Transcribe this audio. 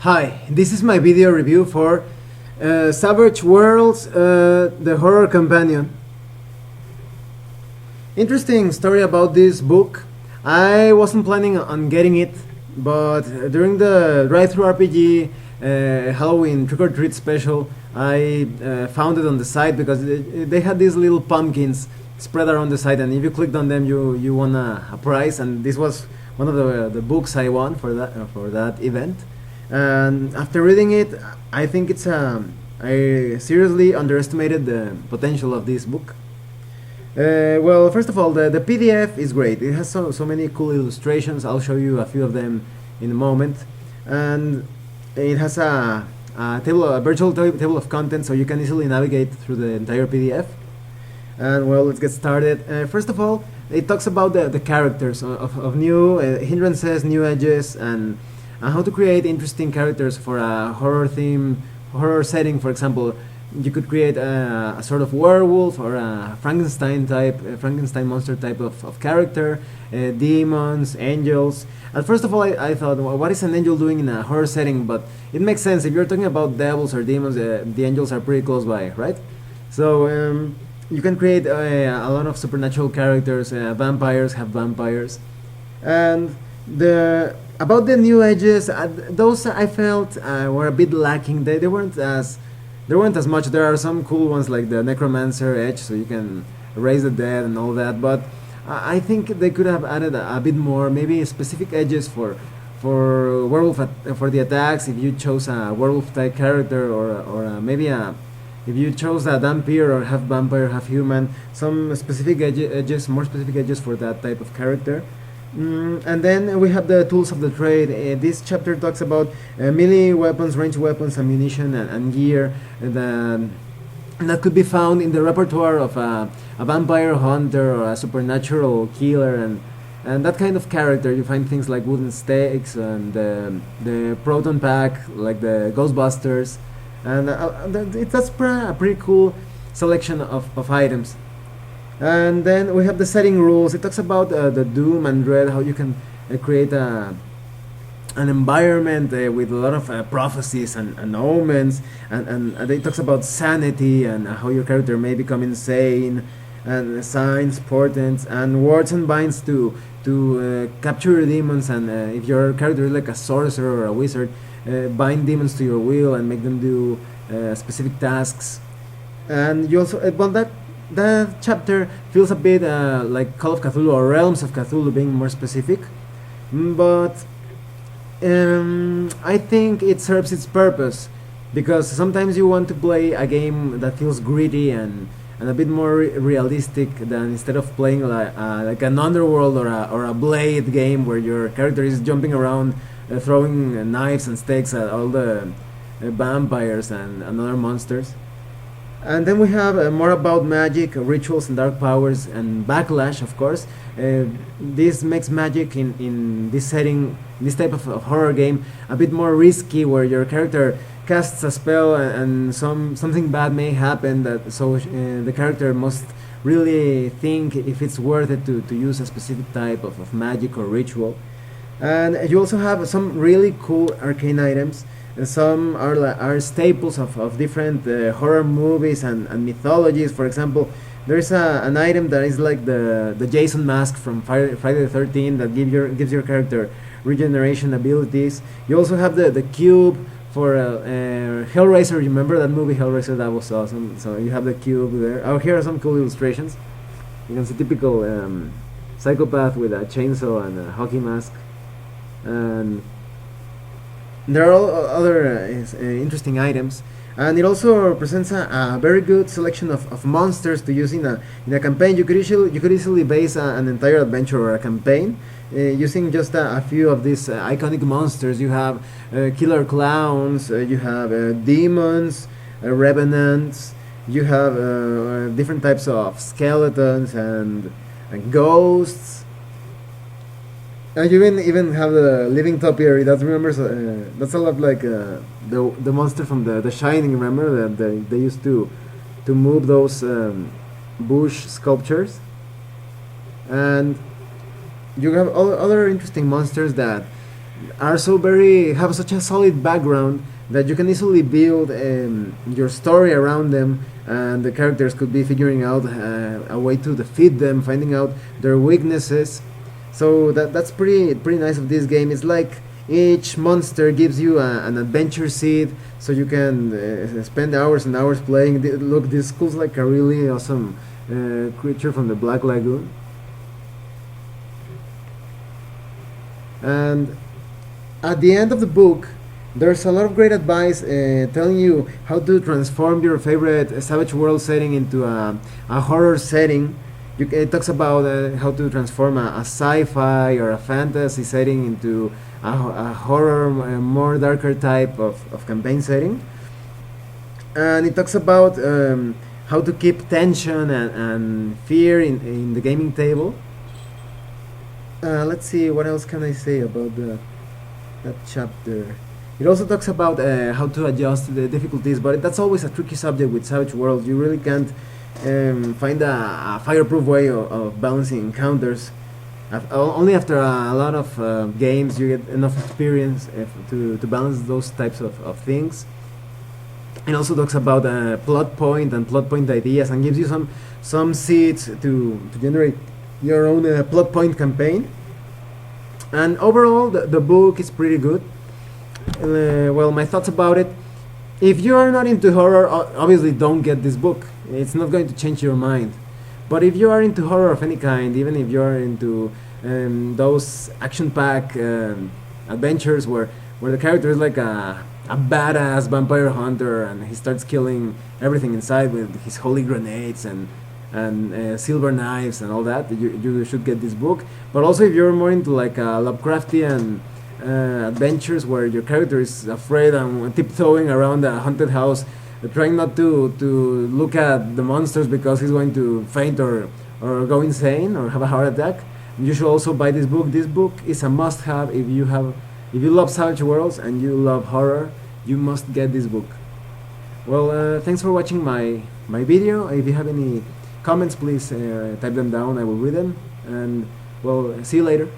Hi, this is my video review for Savage Worlds, The Horror Companion. Interesting story about this book. I wasn't planning on getting it, but during the Drive-Thru RPG Halloween Trick or Treat special, I found it on the site because they had these little pumpkins spread around the site, and if you clicked on them, you won a prize, and this was one of the books I won for that event. And after reading it, I think I seriously underestimated the potential of this book. Well, first of all, the PDF is great. It has so many cool illustrations. I'll show you a few of them in a moment. And it has a virtual table of contents, so you can easily navigate through the entire PDF. And well, let's get started. First of all, it talks about the characters of new hindrances, new edges, and how to create interesting characters for a horror setting. For example, you could create a sort of werewolf or a Frankenstein monster type of character, demons, angels. At first of all, I thought, well, what is an angel doing in a horror setting? But it makes sense if you're talking about devils or demons. The angels are pretty close by, right? So you can create a lot of supernatural characters. Vampires have vampires, and the about the new edges, those I felt were a bit lacking. They weren't as much. There are some cool ones like the Necromancer edge, so you can raise the dead and all that. But I think they could have added a bit more, maybe specific edges for for the attacks. If you chose a werewolf type character, or maybe if you chose a vampire or half vampire, half human, some specific edges, more specific edges for that type of character. And then we have the tools of the trade. This chapter talks about melee weapons, ranged weapons, ammunition, and gear that could be found in the repertoire of a vampire hunter or a supernatural killer, and that kind of character. You find things like wooden stakes and the proton pack, like the Ghostbusters, and that's a pretty cool selection of items. And then we have the setting rules. It talks about the doom and dread, how you can create an environment with a lot of prophecies and omens, and it talks about sanity and how your character may become insane, and signs, portents, and wards and binds to capture demons. And if your character is like a sorcerer or a wizard, bind demons to your will and make them do specific tasks. And you also well, that chapter feels a bit like Call of Cthulhu or Realms of Cthulhu, being more specific. But I think it serves its purpose, because sometimes you want to play a game that feels gritty and a bit more realistic, than instead of playing like an Underworld or a Blade game where your character is jumping around, throwing knives and stakes at all the vampires and other monsters. And then we have more about magic, rituals, and dark powers, and backlash, of course. This makes magic in this setting, this type of horror game, a bit more risky, where your character casts a spell and something bad may happen. The character must really think if it's worth it to use a specific type of magic or ritual. And you also have some really cool arcane items. Some are staples of different horror movies and mythologies. For example, there's an item that is like the Jason mask from Friday the 13th that gives your character regeneration abilities. You also have the cube for Hellraiser. Remember that movie Hellraiser? That was awesome. So you have the cube there. Oh, here are some cool illustrations. You can see typical psychopath with a chainsaw and a hockey mask. And there are other interesting items, and it also presents a very good selection of monsters to use in a campaign. You could easily base an entire adventure or a campaign using just a few of these iconic monsters. You have killer clowns, you have demons, revenants, you have different types of skeletons and ghosts. You even have the living topiary. That remembers. That's a lot like the monster from the Shining. Remember that they used to move those bush sculptures. And you have other interesting monsters that are so very have such a solid background that you can easily build your story around them, and the characters could be figuring out a way to defeat them, finding out their weaknesses. So that's pretty nice of this game. It's like each monster gives you an adventure seed, so you can spend hours and hours playing. Look, this looks like a really awesome creature from the Black Lagoon. And at the end of the book, there's a lot of great advice telling you how to transform your favorite Savage World setting into a horror setting. It talks about how to transform a sci-fi or a fantasy setting into a horror, a more darker type of campaign setting. And it talks about how to keep tension and fear in the gaming table. Let's see, what else can I say about that chapter. It also talks about how to adjust the difficulties, but that's always a tricky subject with Savage World. You really can't find a fireproof way of balancing encounters. Only after a lot of games you get enough experience to balance those types of things. It also talks about plot point and plot point ideas, and gives you some seeds to generate your own plot point campaign. And overall, the book is pretty good. Well, my thoughts about it. If you are not into horror, obviously don't get this book. It's not going to change your mind. But if you are into horror of any kind, even if you are into those action-packed adventures where the character is like a badass vampire hunter and he starts killing everything inside with his holy grenades and silver knives and all that, you should get this book. But also if you're more into like Lovecraftian adventures where your character is afraid and tiptoeing around a haunted house, trying not to look at the monsters because he's going to faint or go insane or have a heart attack, you should also buy this book. This book is a must-have. If you love Savage Worlds and you love horror, you must get this book. Well, thanks for watching my video. If you have any comments, please type them down. I will read them. And well, see you later.